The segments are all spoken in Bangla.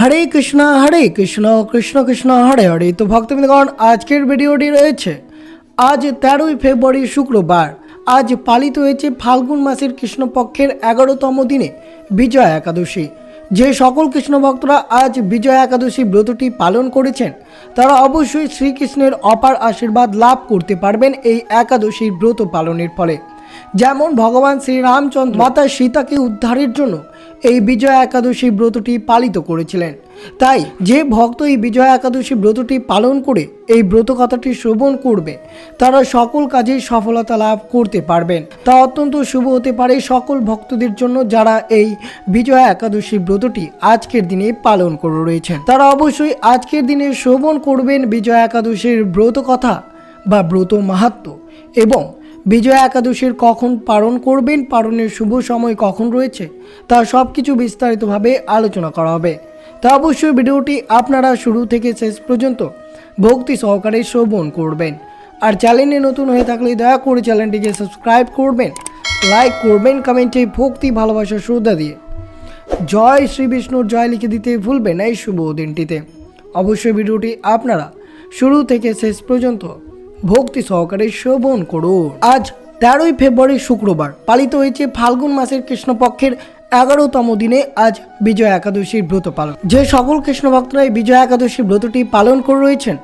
হরে কৃষ্ণ কৃষ্ণ কৃষ্ণ হরে হরে। তো ভক্তবৃন্দগণ, আজকের ভিডিওটি রয়েছে আজ 13ই ফেব্রুয়ারি শুক্রবার। আজ পালিত হয়েছে ফাল্গুন মাসের কৃষ্ণপক্ষের 11তম দিনে বিজয়া একাদশী। যে সকল কৃষ্ণ ভক্তরা আজ বিজয়া একাদশী ব্রতটি পালন করেছেন তারা অবশ্যই শ্রীকৃষ্ণের অপার আশীর্বাদ লাভ করতে পারবেন এই একাদশীর ব্রত পালনের ফলে। যেমন ভগবান শ্রীরামচন্দ্র মাতা সীতাকে উদ্ধারের জন্য এই বিজয়া একাদশী ব্রতটি পালিত করেছিলেন। তাই যে ভক্ত এই বিজয়া একাদশী ব্রতটি পালন করে এই ব্রত কথাটি শ্রবণ করবে তারা সকল কাজে সফলতা লাভ করতে পারবেন। তা অত্যন্ত শুভ হতে পারে সকল ভক্তদের জন্য যারা এই বিজয়া একাদশী ব্রতটি আজকের দিনে পালন করে রয়েছেন। তারা অবশ্যই আজকের দিনে শ্রবণ করবেন বিজয়া একাদশীর ব্রত কথা বা ব্রত মাহাত্ম্য এবং বিজয়া একাদশীর কখন পালন করবেন, পালনের শুভ সময় কখন রয়েছে তা সব কিছু বিস্তারিতভাবে আলোচনা করা হবে। তা অবশ্যই ভিডিওটি আপনারা শুরু থেকে শেষ পর্যন্ত ভক্তি সহকারে শ্রবণ করবেন। আর চ্যানেলে নতুন হয়ে থাকলে দয়া করে চ্যানেলটিকে সাবস্ক্রাইব করবেন, লাইক করবেন, কমেন্টে ভক্তি ভালোবাসা শ্রদ্ধা দিয়ে জয় শ্রী বিষ্ণুর জয় লিখে দিতে ভুলবেন এই শুভ দিনটিতে। অবশ্যই ভিডিওটি আপনারা শুরু থেকে শেষ পর্যন্ত ভক্তি সহকারে শ্রবণ করুন। আজ 13ই ফেব্রুয়ারি শুক্রবার পালিত হয়েছে ফাল্গুন মাসের কৃষ্ণপক্ষের 11তম দিনে আজ বিজয়া একাদশীর ব্রত পালন। যে সকল কৃষ্ণ ভক্তরা এই বিজয়া একাদশী ব্রতটি পালন করে রয়েছেন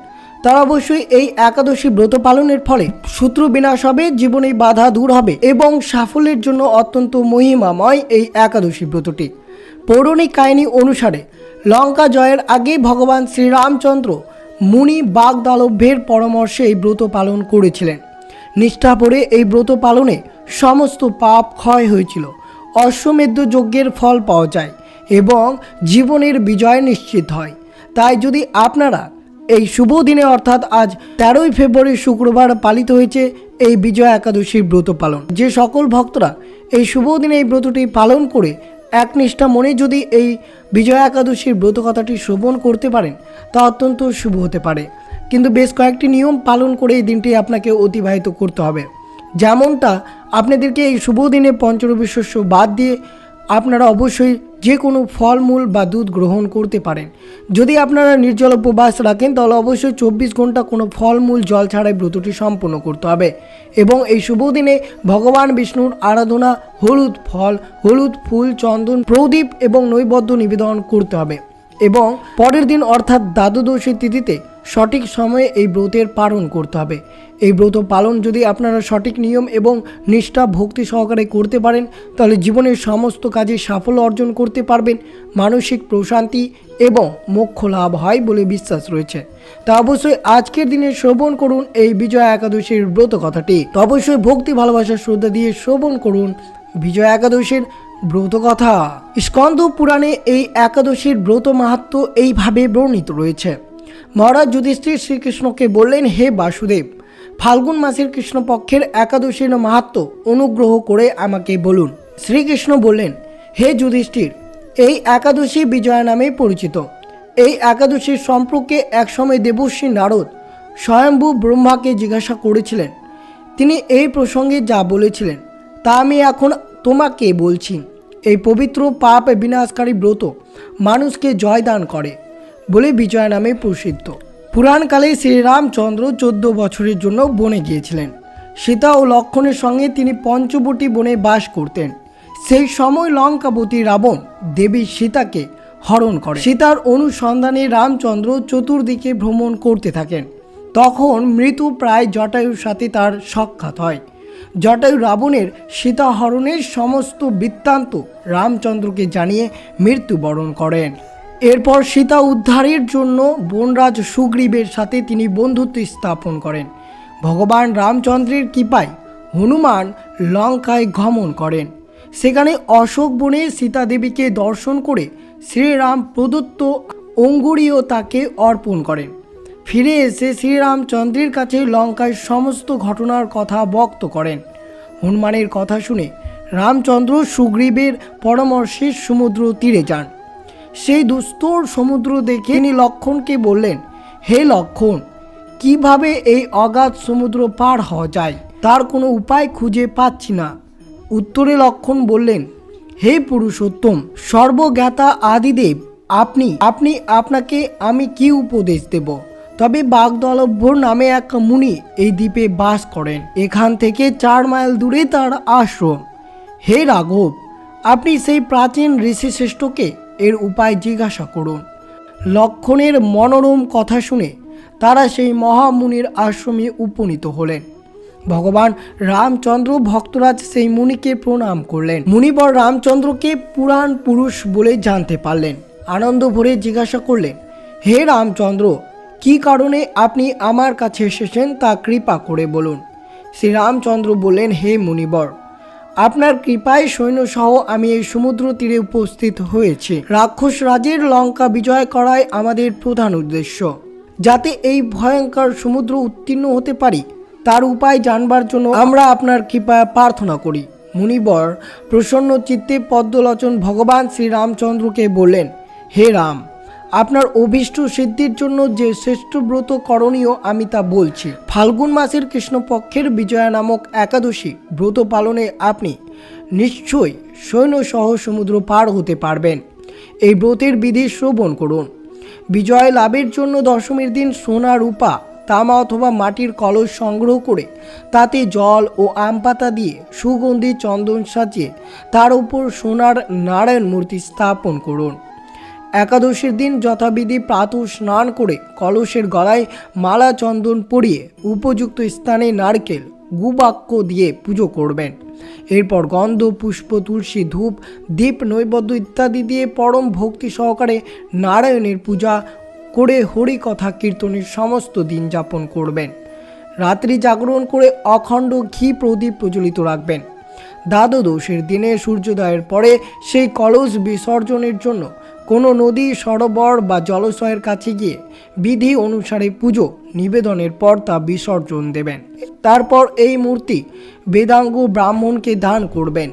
তারা অবশ্যই এই একাদশী ব্রত পালনের ফলে শত্রু বিনাশ হবে, জীবনে বাধা দূর হবে এবং সাফল্যের জন্য অত্যন্ত মহিমাময় এই একাদশী ব্রতটি। পৌরাণিক কাহিনী অনুসারে লঙ্কা জয়ের আগে ভগবান শ্রীরামচন্দ্র মুনি বাগদালভ্যের পরামর্শে এই ব্রত পালন করেছিলেন। নিষ্ঠা পড়ে এই ব্রত পালনে সমস্ত পাপ ক্ষয় হয়েছিল, অশ্বমেধ যজ্ঞের ফল পাওয়া যায় এবং জীবনের বিজয় নিশ্চিত হয়। তাই যদি আপনারা এই শুভ দিনে অর্থাৎ আজ 13ই ফেব্রুয়ারি শুক্রবার পালিত হয়েছে এই বিজয়া একাদশীর ব্রত পালন, যে সকল ভক্তরা এই শুভ দিনে এই ব্রতটি পালন করে একনিষ্ঠা মনে যদি এই বিজয়া একাদশীর ব্রত কথাটি শ্রবণ করতে পারেন তা অত্যন্ত শুভ হতে পারে। কিন্তু বেশ কয়েকটি নিয়ম পালন করে এই দিনটি আপনাকে অতিবাহিত করতে হবে। যেমনটা আপনাদেরকে এই শুভ দিনে পঞ্চরবি শস্য বাদ দিয়ে আপনারা অবশ্যই যে কোনো ফলমূল বা দুধ গ্রহণ করতে পারেন। যদি আপনারা নির্জল উপবাস রাখেন তাহলে অবশ্যই 24 ঘন্টা কোনো ফলমূল জল ছাড়াই ব্রতটি সম্পন্ন করতে হবে এবং এই শুভ দিনে ভগবান বিষ্ণুর আরাধনা, হলুদ ফল, হলুদ ফুল, চন্দন, প্রদীপ এবং নৈবেদ্য নিবেদন করতে হবে এবং পরের দিন অর্থাৎ দ্বাদশী তিথিতে সঠিক সময়ে এই ব্রতের পালন করতে হবে। এই ব্রত পালন যদি আপনারা সঠিক নিয়ম এবং নিষ্ঠা ভক্তি সহকারে করতে পারেন তাহলে জীবনের সমস্ত কাজে সাফল্য অর্জন করতে পারবেন, মানসিক প্রশান্তি এবং মোক্ষ লাভ হয় বলে বিশ্বাস রয়েছে। তা অবশ্যই আজকের দিনে শ্রবণ করুন এই বিজয়া একাদশীর ব্রত কথাটি। তো অবশ্যই ভক্তি ভালোবাসা শ্রদ্ধা দিয়ে শ্রবণ করুন বিজয়া একাদশীর ব্রত কথা। স্কন্দ পুরাণে এই একাদশীর ব্রত মাহাত্ম্য এইভাবে বর্ণিত রয়েছে। মহারাজ যুধিষ্ঠির শ্রীকৃষ্ণকে বললেন, হে বাসুদেব, ফাল্গুন মাসের কৃষ্ণপক্ষের একাদশীর মাহাত্ম্য অনুগ্রহ করে আমাকে বলুন। শ্রীকৃষ্ণ বললেন, হে যুধিষ্ঠির, এই একাদশী বিজয়া নামে পরিচিত। এই একাদশীর সম্পর্কে একসময় দেবর্ষি নারদ স্বয়ম্ভু ব্রহ্মাকে জিজ্ঞাসা করেছিলেন। তিনি এই প্রসঙ্গে যা বলেছিলেন তা আমি এখন তোমাকে বলছি। এই পবিত্র পাপ বিনাশকারী ব্রত মানুষকে জয়দান করে বলে বিজয়া নামে প্রসিদ্ধ। পুরাণকালে শ্রীরামচন্দ্র 14 বছরের জন্য বনে গিয়েছিলেন। সীতা ও লক্ষ্মণের সঙ্গে তিনি পঞ্চবটী বনে বাস করতেন। সেই সময় লঙ্কাবতী রাবণ দেবী সীতাকে হরণ করে। সীতার অনুসন্ধানে রামচন্দ্র চতুর্দিকে ভ্রমণ করতে থাকেন। তখন মৃত্যু প্রায় জটায়ুর সাথে তার সাক্ষাৎ হয়। জটায়ু রাবণের সীতা হরণের সমস্ত বৃত্তান্ত রামচন্দ্রকে জানিয়ে মৃত্যুবরণ করেন। এরপর সীতা উদ্ধারের জন্য বনরাজ সুগ্রীবের সাথে তিনি বন্ধুত্ব স্থাপন করেন। ভগবান রামচন্দ্রের কৃপায় হনুমান লঙ্কায় গমন করেন। সেখানে অশোক বনে সীতা দেবীকে দর্শন করে শ্রীরাম প্রদত্ত অঙ্গুরীও তাকে অর্পণ করেন। ফিরে এসে শ্রীরামচন্দ্রের কাছে লঙ্কায় সমস্ত ঘটনার কথা ব্যক্ত করেন। হনুমানের কথা শুনে রামচন্দ্র সুগ্রীবের পরামর্শে সমুদ্র তীরে যান। সেই দুস্তর সমুদ্র দেখে তিনি লক্ষ্মণকে বললেন, হে লক্ষ্মণ, কিভাবে এই অগাধ সমুদ্র পার হওয়া যায় তার কোনো উপায় খুঁজে পাচ্ছি না। উত্তরে লক্ষ্মণ বললেন, হে পুরুষোত্তম, সর্বজ্ঞাতা আদিদেব আপনি আপনাকে আমি কি উপদেশ দেব? তবে বাগদলভ্য নামে এক মুনি এই দ্বীপে বাস করেন। এখান থেকে 4 মাইল দূরে তার আশ্রম। হে রাঘব, আপনি সেই প্রাচীন ঋষিশ্রেষ্ঠকে এর উপায় জিজ্ঞাসা করুন। লক্ষণের মনোরম কথা শুনে তারা সেই মহামুনির আশ্রমে উপনীত হলেন। ভগবান রামচন্দ্র ভক্তরাজ সেই মুনিকে প্রণাম করলেন। মুনিবর রামচন্দ্রকে পুরাণ পুরুষ বলে জানতে পারলেন। আনন্দ ভরে জিজ্ঞাসা করলেন, হে রামচন্দ্র, কি কারণে আপনি আমার কাছে এসেছেন তা কৃপা করে বলুন। শ্রী রামচন্দ্র বললেন, হে মুনিবর, আপনার কৃপায় সৈন্যসহ আমি এই সমুদ্র তীরে উপস্থিত হয়েছি। রাক্ষস রাজের লঙ্কা বিজয় করাই আমাদের প্রধান উদ্দেশ্য। যাতে এই ভয়ঙ্কর সমুদ্র উত্তীর্ণ হতে পারি তার উপায় জানবার জন্য আমরা আপনার কৃপায় প্রার্থনা করি। মুনিবর প্রসন্ন চিত্তে পদ্মলোচন ভগবান শ্রীরামচন্দ্রকে বললেন, হে রাম, আপনার অভীষ্ট সিদ্ধির জন্য যে শ্রেষ্ঠ ব্রত করণীয় আমি তা বলছি। ফাল্গুন মাসের কৃষ্ণপক্ষের বিজয়া নামক একাদশী ব্রত পালনে আপনি নিশ্চয়ই সৈন্যসহ সমুদ্র পার হতে পারবেন। এই ব্রতের বিধি শ্রবণ করুন। বিজয় লাভের জন্য দশমীর দিন সোনা, রূপা, তামা অথবা মাটির কলস সংগ্রহ করে তাতে জল ও আম পাতা দিয়ে সুগন্ধি চন্দন সাজিয়ে তার উপর সোনার নারায়ণ মূর্তি স্থাপন করুন। একাদশীর দিন যথাবিধি প্রাতঃ স্নান করে কলসের গলায় মালা চন্দন পরিয়ে উপযুক্ত স্থানে নারকেল গুবাক্য দিয়ে পুজো করবেন। এরপর গন্ধ, পুষ্প, তুলসী, ধূপ, দীপ, নৈবেদ্য ইত্যাদি দিয়ে পরম ভক্তি সহকারে নারায়ণের পূজা করে হরি কথা কীর্তনের সমস্ত দিন যাপন করবেন। রাত্রি জাগরণ করে অখণ্ড ঘি প্রদীপ প্রজ্বলিত রাখবেন। দ্বাদশীর দিনে সূর্যোদয়ের পরে সেই কলস বিসর্জনের জন্য কোনো নদী, সরোবর বা জলাশয়ের কাছে গিয়ে বিধি অনুসারে পুজো নিবেদনের পর তা বিসর্জন দেবেন। তারপর এই মূর্তি বেদাঙ্গ ব্রাহ্মণকে দান করবেন।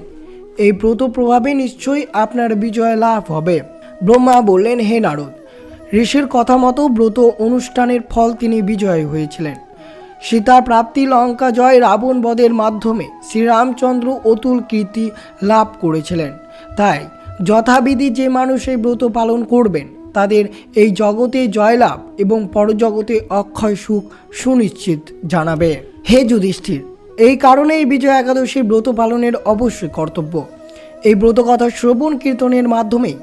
এই ব্রত প্রভাবে নিশ্চয়ই আপনার বিজয় লাভ হবে। ব্রহ্মা বললেন, হে নারদ, ঋষির কথা মতো ব্রত অনুষ্ঠানের ফল তিনি বিজয়ী হয়েছিলেন। সীতা প্রাপ্তি, লঙ্কা জয়, রাবণ বধের মাধ্যমে শ্রীরামচন্দ্র অতুল কীর্তি লাভ করেছিলেন। তাই যথাবিধি যে মানুষ এই ব্রত পালন করবেন তাদের এই জগতে জয়লাভ এবং পরজগতে অক্ষয় সুখ সুনিশ্চিত জানাবে। হে যুধিষ্ঠির, এই কারণে এই বিজয় একাদশীর ব্রত পালনের অবশ্যই কর্তব্য। এই ব্রত কথা শ্রবণ কীর্তনের মাধ্যমেই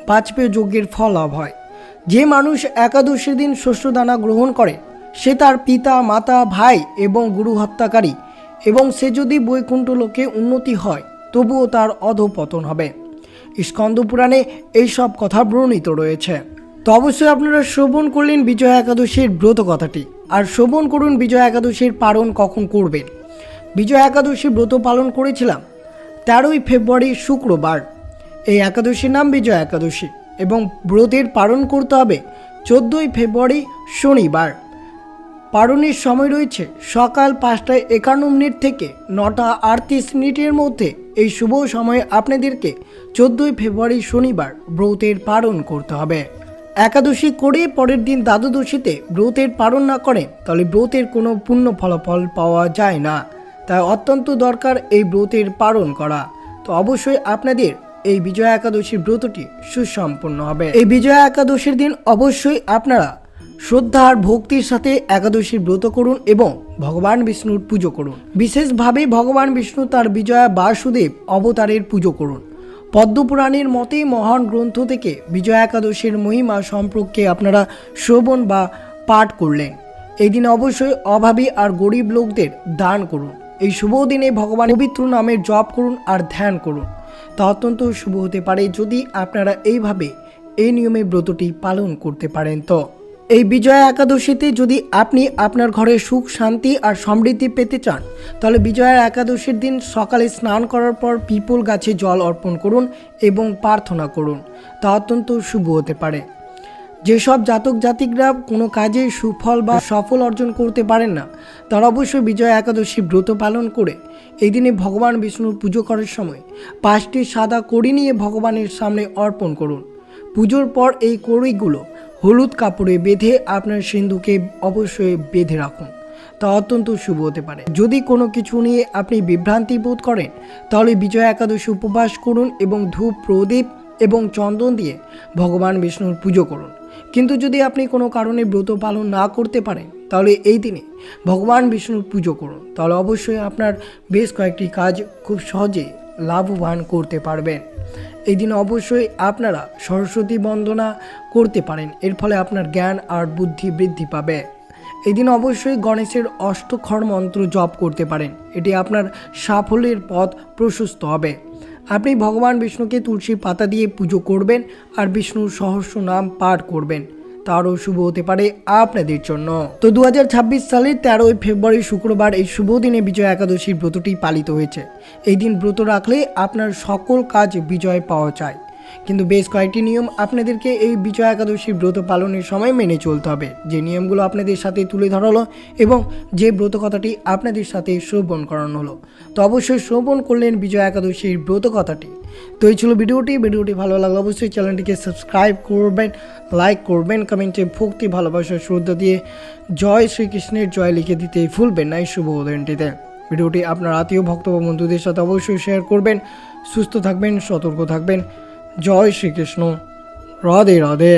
বাজপেয় যজ্ঞের ফল লাভ হয়। যে মানুষ একাদশীর দিন শস্যদানা গ্রহণ করে সে তার পিতা, মাতা, ভাই এবং গুরু হত্যাকারী, এবং সে যদি বৈকুণ্ঠ লোকে উন্নতি হয় তবুও তার অধঃপতন হবে। স্কন্দ পুরাণে এইসব কথা বর্ণিত রয়েছে। তো অবশ্যই আপনারা শ্রবণ করলেন বিজয়া একাদশীর ব্রত কথাটি, আর শ্রবণ করুন বিজয়া একাদশীর পালন কখন করবেন। বিজয়া একাদশী ব্রত পালন করেছিলাম 13ই ফেব্রুয়ারি শুক্রবার। এই একাদশীর নাম বিজয়া একাদশী এবং ব্রতের পালন করতে হবে 14ই ফেব্রুয়ারি শনিবার। পালনের সময় রয়েছে সকাল 5:51 থেকে 9:38 মধ্যে। এই শুভ সময়ে আপনাদেরকে 14ই ফেব্রুয়ারি শনিবার ব্রতের পালন করতে হবে। একাদশী করে পরের দিন দ্বাদশীতে ব্রতের পালন না করেন তাহলে ব্রতের কোনো পূর্ণ ফলাফল পাওয়া যায় না। তাই অত্যন্ত দরকার এই ব্রতের পালন করা। তো অবশ্যই আপনাদের এই বিজয়া একাদশীর ব্রতটি সুসম্পন্ন হবে। এই বিজয়া একাদশীর দিন অবশ্যই আপনারা শ্রদ্ধা আর ভক্তির সাথে একাদশীর ব্রত করুন এবং ভগবান বিষ্ণুর পুজো করুন। বিশেষভাবে ভগবান বিষ্ণু তার বিজয়া বাসুদেব অবতারের পুজো করুন। পদ্মপুরাণের মতে মহান গ্রন্থ থেকে বিজয়া একাদশীর মহিমা সম্পর্কে আপনারা শ্রবণ বা পাঠ করলেন। এই দিনে অবশ্যই অভাবী আর গরিব লোকদের দান করুন। এই শুভ দিনে ভগবান পবিত্র নামের জপ করুন আর ধ্যান করুন। তা অত্যন্ত শুভ হতে পারে যদি আপনারা এইভাবে এই নিয়মে ব্রতটি পালন করতে পারেন। তো এই বিজয়া একাদশীতে যদি আপনি আপনার ঘরে সুখ, শান্তি আর সমৃদ্ধি পেতে চান তাহলে বিজয়া একাদশীর দিন সকালে স্নান করার পর পিপল গাছে জল অর্পণ করুন এবং প্রার্থনা করুন। তা অত্যন্ত শুভ হতে পারে। যেসব জাতক জাতিকরা কোনো কাজে সুফল বা সফল অর্জন করতে পারেন না তারা অবশ্যই বিজয়া একাদশী ব্রত পালন করে এই দিনে ভগবান বিষ্ণুর পুজো করার সময় 5টি সাদা কড়ি নিয়ে ভগবানের সামনে অর্পণ করুন। পুজোর পর এই কড়িগুলো হলুদ কাপড়ে বেঁধে আপনার সিন্ধুকে অবশ্যই বেঁধে রাখুন। তা অত্যন্ত শুভ হতে পারে। যদি কোনো কিছু নিয়ে আপনি বিভ্রান্তি বোধ করেন তাহলে বিজয়া একাদশী উপবাস করুন এবং ধূপ, প্রদীপ এবং চন্দন দিয়ে ভগবান বিষ্ণুর পুজো করুন। কিন্তু যদি আপনি কোনো কারণে ব্রত পালন না করতে পারেন তাহলে এই দিনে ভগবান বিষ্ণুর পুজো করুন, তাহলে অবশ্যই আপনার বেশ কয়েকটি কাজ খুব সহজে লাভবান করতে পারবেন। এই দিন অবশ্যই আপনারা সরস্বতী বন্দনা করতে পারেন, এর ফলে আপনার জ্ঞান আর বুদ্ধি বৃদ্ধি পাবে। এই দিন অবশ্যই গণেশের অষ্টক্ষর মন্ত্র জপ করতে পারেন, এটি আপনার সাফল্যের পথ প্রশস্ত হবে। আপনি ভগবান বিষ্ণুকে তুলসীর পাতা দিয়ে পুজো করবেন আর বিষ্ণুর সহস্র নাম পাঠ করবেন, তারও শুভ হতে পারে আপনাদের জন্য। তো 2026 সালের 13ই ফেব্রুয়ারি শুক্রবার এই শুভ দিনে বিজয়া একাদশীর ব্রতটি পালিত হয়েছে। এই দিন ব্রত রাখলে আপনার সকল কাজ বিজয় পাওয়া যায়, কিন্তু বেশ কয়েকটি নিয়ম আপনাদেরকে এই বিজয়া একাদশীর ব্রত পালনের সময় মেনে চলতে হবে। যে নিয়মগুলো আপনাদের সাথে তুলে ধরা হলো এবং যে ব্রত কথাটি আপনাদের সাথে শ্রবণ করানো হলো, তো অবশ্যই শ্রবণ করলেন বিজয়া একাদশীর ব্রত কথাটি। তো এই ছিল ভিডিওটি ভালো লাগলে অবশ্যই চ্যানেলটিকে সাবস্ক্রাইব করবেন, লাইক করবেন, কমেন্টে ভক্তি ভালোবাসা শ্রদ্ধা দিয়ে জয় শ্রীকৃষ্ণের জয় লিখে দিতে ভুলবেন না এই শুভ দিনটিতে। ভিডিওটি আপনার আত্মীয় ভক্ত বা বন্ধুদের সাথে অবশ্যই শেয়ার করবেন। সুস্থ থাকবেন, সতর্ক থাকবেন। জয় শ্রীকৃষ্ণ, রাধে রাধে।